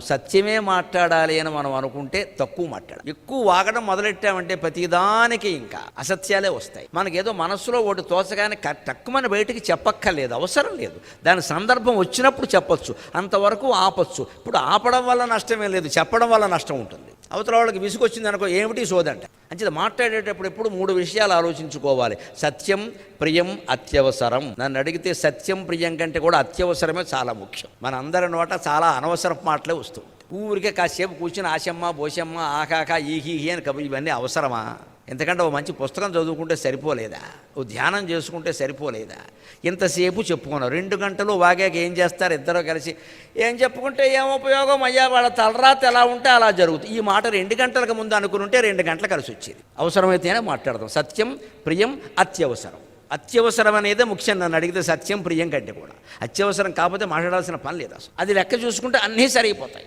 సత్యమే మాట్లాడాలి అని మనం అనుకుంటే తక్కువ మాట్లాడాలి. ఎక్కువ వాగడం మొదలెట్టామంటే ప్రతిదానికి ఇంకా అసత్యాలే వస్తాయి. మనకేదో మనస్సులో ఒకటి తోచగానే తక్కువని బయటికి చెప్పక్కర్లేదు, అవసరం లేదు. దాని సందర్భం వచ్చినప్పుడు చెప్పొచ్చు, అంతవరకు ఆపొచ్చు. ఇప్పుడు ఆపడం వల్ల నష్టమే లేదు, చెప్పడం వల్ల నష్టం ఉంటుంది. అవతల వాళ్ళకి విసుగొచ్చింది అనుకో, ఏమిటి సోదంట. అంచేది మాట్లాడేటప్పుడు ఎప్పుడు 3 విషయాలు ఆలోచించుకోవాలి. సత్యం, ప్రియం, అత్యవసరం. నన్ను అడిగితే సత్యం ప్రియం కంటే కూడా అత్యవసరమే చాలా ముఖ్యం. మన అందరి నోట చాలా అనవసరపు మాటలే వస్తూ ఉంటాయి. ఊరికే కాసేపు కూర్చుని ఆశమ్మ బోషమ్మ ఆకాక ఈహీ అని ఇవన్నీ అవసరమా? ఎందుకంటే ఓ మంచి పుస్తకం చదువుకుంటే సరిపోలేదా? ఓ ధ్యానం చేసుకుంటే సరిపోలేదా? ఇంతసేపు చెప్పుకున్నారు. 2 గంటలు వాగాక ఏం చేస్తారు? ఇద్దరు కలిసి ఏం చెప్పుకుంటే ఏం ఉపయోగం అయ్యా, వాళ్ళ తలరాత ఎలా ఉంటే అలా జరుగుతుంది. ఈ మాట 2 గంటలకు ముందు అనుకుని ఉంటే 2 గంటలు కలిసి వచ్చేది. అవసరమైతేనే మాట్లాడదాం. సత్యం, ప్రియం, అత్యవసరం. అత్యవసరం అనేదే ముఖ్యం. నన్ను అడిగితే సత్యం ప్రియం కంటే కూడా అత్యవసరం కాకపోతే మాట్లాడాల్సిన పని లేదు అసలు. అది లెక్క చూసుకుంటే అన్నీ సరిగిపోతాయి.